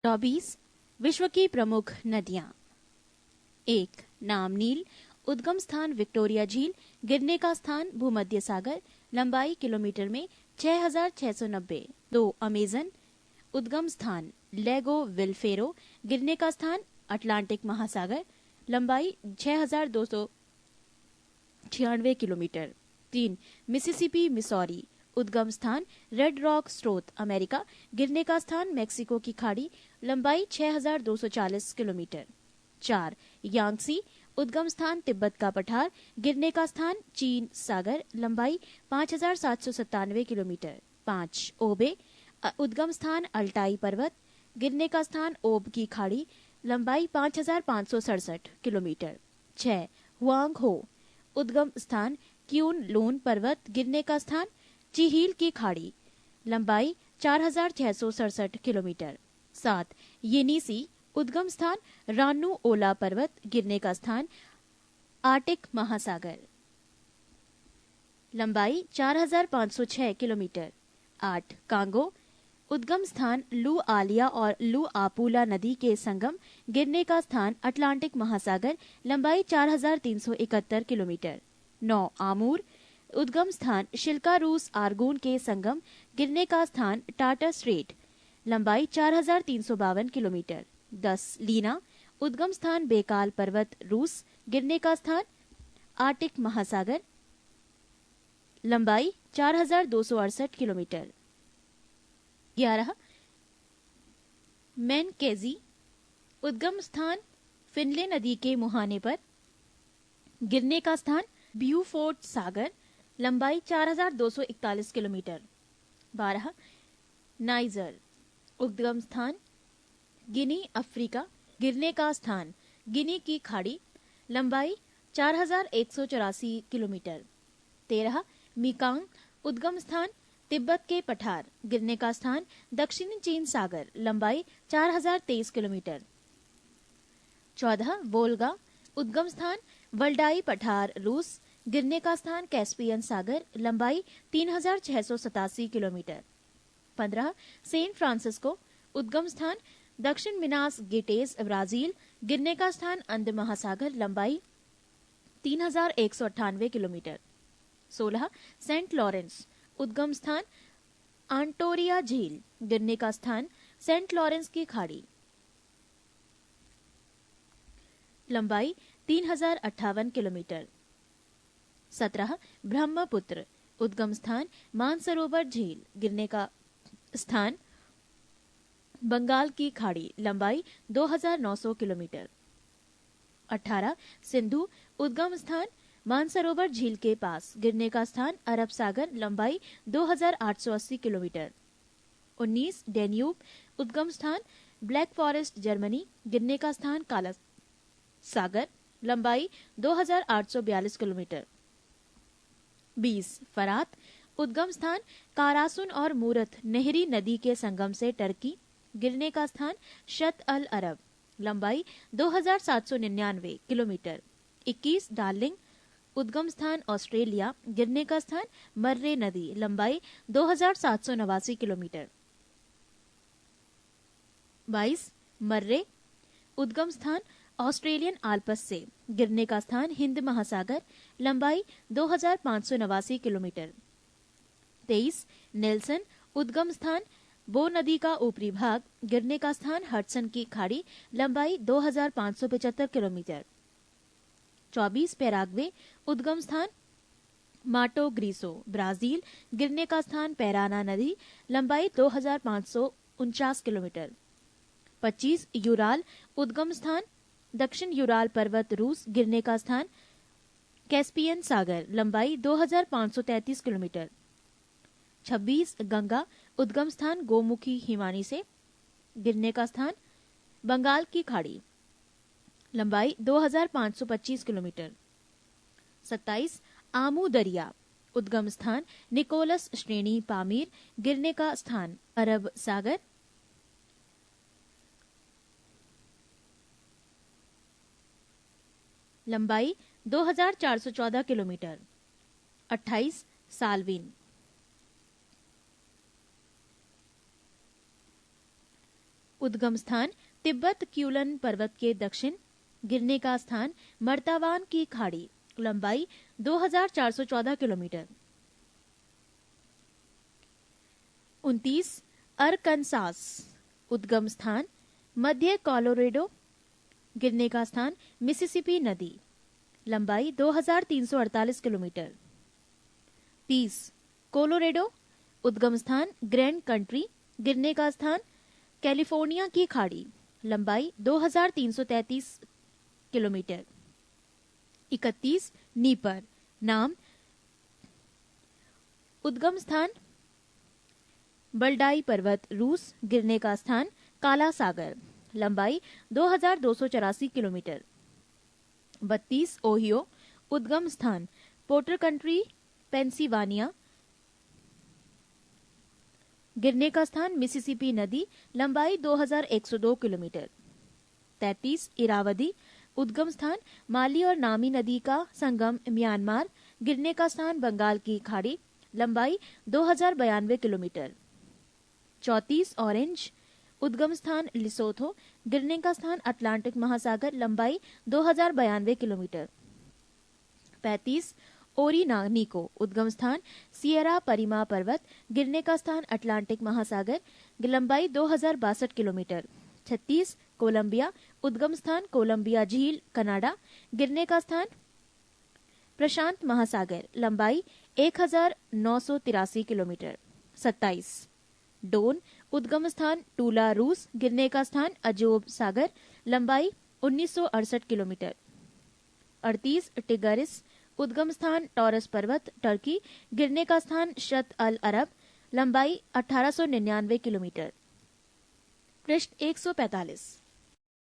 24 विश्व की प्रमुख नदियां। 1 नाम नील, उद्गम स्थान विक्टोरिया झील, गिरने का स्थान भूमध्य सागर, लंबाई किलोमीटर में 6690। 2 अमेजन, उद्गम स्थान लेगो विलफेरो, गिरने का स्थान अटलांटिक महासागर, लंबाई 6296 किलोमीटर। 3 मिसिसिपी मिसौरी, उद्गम स्थान रेड रॉक स्रोत अमेरिका, गिरने का स्थान मेक्सिको की खाड़ी, लंबाई 6240 किलोमीटर। 4 यांगसी, उद्गम स्थान तिब्बत का पठार, गिरने का स्थान चीन सागर, लंबाई 5797 किलोमीटर। 5 ओबे, उद्गम स्थान अल्टाई पर्वत, गिरने का स्थान ओब की खाड़ी, लंबाई 5567 किलोमीटर। 6 हुआंग हो, उद्गम स्थान क्यून लून पर्वत, गिरने का स्थान चिहील की खाड़ी, लंबाई 4667 किलोमीटर। 7 येनिसी, उद्गम स्थान रानू ओला पर्वत, गिरने का स्थान आर्टिक महासागर, लंबाई 4506 किलोमीटर। 8 कांगो, उद्गम स्थान लू आलिया और लू आपूला नदी के संगम, गिरने का स्थान अटलांटिक महासागर, लंबाई 4371 किलोमीटर। 9 आमूर, उद्गम स्थान शिल्का रूस आर्गून के संगम, गिरने का स्थान टाटा स्ट्रेट, लंबाई 4352 किलोमीटर। 10 लीना, उद्गम स्थान बेकाल पर्वत रूस, गिरने का स्थान आर्टिक महासागर, लंबाई 4268 किलोमीटर। 11 मैनकेजी, उद्गम स्थान फिनले नदी के मुहाने पर, गिरने का स्थान ब्यूफोर्ट सागर, लंबाई 4241 किलोमीटर। 12 नाइजर, उद्गम स्थान गिनी अफ्रीका, गिरने का स्थान गिनी की खाड़ी, लंबाई 4184 किलोमीटर। 13 मिकांग, उद्गम स्थान तिब्बत के पठार, गिरने का स्थान दक्षिणी चीन सागर, लंबाई 4023 किलोमीटर। 14 वोल्गा, उद्गम स्थान वल्डाई पठार रूस, गिरने का स्थान कैस्पियन सागर, लंबाई 3687 किलोमीटर। 15 सेंट फ्रांसिस्को, उद्गम स्थान दक्षिण मिनास गेटेस ब्राजील, गिरने का स्थान अंध महासागर, लंबाई 3198 किलोमीटर। 16 सेंट लॉरेंस, उद्गम स्थान आंटोरिया झील, गिरने का स्थान सेंट लॉरेंस की खाड़ी, लंबाई 3058 किलोमीटर। 17 ब्रह्मपुत्र, उद्गम स्थान मानसरोवर झील, गिरने का स्थान बंगाल की खाड़ी, लंबाई 2900 किलोमीटर। 18 सिंधु, उद्गम स्थान मानसरोवर झील के पास, गिरने का स्थान अरब सागर, लंबाई 2880 किलोमीटर। 19 डेन्यूब, उद्गम स्थान ब्लैक फॉरेस्ट जर्मनी, गिरने का स्थान काला सागर, लंबाई 2842 किलोमीटर। 20 फरात, उद्गम स्थान कारासुन और मूरत नहरी नदी के संगम से टर्की, गिरने का स्थान शत अल अरब, लंबाई 2799 किलोमीटर। 21 डार्लिंग, उद्गम स्थान ऑस्ट्रेलिया, गिरने का स्थान मर्रे नदी, लंबाई 2789 किलोमीटर। 22 मर्रे, उद्गम स्थान ऑस्ट्रेलियन आल्पस से, गिरने का स्थान हिंद महासागर, लंबाई 2589 किलोमीटर। 23 नेल्सन, उद्गम स्थान बो नदी का ऊपरी भाग, गिरने का स्थान हडसन की खाड़ी, लंबाई 2575 किलोमीटर। 24 पैराग्वे, उद्गम स्थान माटो ग्रीसो ब्राजील, गिरने का स्थान पैराना नदी, लंबाई 2549 किलोमीटर। 25 यूराल, उद्गम स्थान दक्षिण यूराल पर्वत रूस, गिरने का स्थान कैस्पियन सागर, लंबाई 2533 किलोमीटर। 26 गंगा, उद्गम स्थान गोमुखी हिमानी से, गिरने का स्थान बंगाल की खाड़ी, लंबाई 2525 किलोमीटर। 27 आमू दरिया, उद्गम स्थान निकोलस श्रेणी पामीर, गिरने का स्थान अरब सागर, लंबाई 2414 किलोमीटर। 28 साल्विन, उद्गम स्थान तिब्बत क्यूलन पर्वत के दक्षिण, गिरने का स्थान मर्तावान की खाड़ी, लंबाई 2414 किलोमीटर। 29 अरकनसास, उद्गम स्थान मध्य कोलोराडो, गिरने का स्थान मिसिसिपी नदी, लंबाई 2348 किलोमीटर। 30 कोलोराडो, उद्गम स्थान ग्रैंड कंट्री, गिरने का स्थान कैलिफोर्निया की खाड़ी, लंबाई 2333 किलोमीटर। 31 नीपर, नाम उद्गम स्थान बल्डाई पर्वत रूस, गिरने का स्थान काला सागर, लंबाई 2284 किलोमीटर। 32 ओहियो, उद्गम स्थान पोर्टर कंट्री पेंसिल्वानिया, गिरने का स्थान मिसिसिपी नदी, लंबाई 2102 किलोमीटर। 33 इरावदी, उद्गम स्थान माली और नामी नदी का संगम म्यांमार, गिरने का स्थान बंगाल की खाड़ी, लंबाई 2092 किलोमीटर। 34 ऑरेंज, उद्गम स्थान लिसोथो, गिरने का स्थान अटलांटिक महासागर, लंबाई 2092 किलोमीटर। 35 ओरिनानिको, उद्गम स्थान सियरा परिमा पर्वत, गिरने का स्थान अटलांटिक महासागर, लंबाई 2062 किलोमीटर। 36 कोलंबिया, उद्गम स्थान कोलंबिया झील कनाडा, गिरने का स्थान प्रशांत महासागर, लंबाई 1983 किलोमीटर। 27 डोन, उद्गम स्थान टूला रूस, गिरने का स्थान अजोब सागर, लंबाई 1968 किलोमीटर। 38 टिगरिस, उद्गम स्थान टॉरस पर्वत टर्की, गिरने का स्थान शत अल अरब, लंबाई 1899 किलोमीटर। पृष्ठ 145।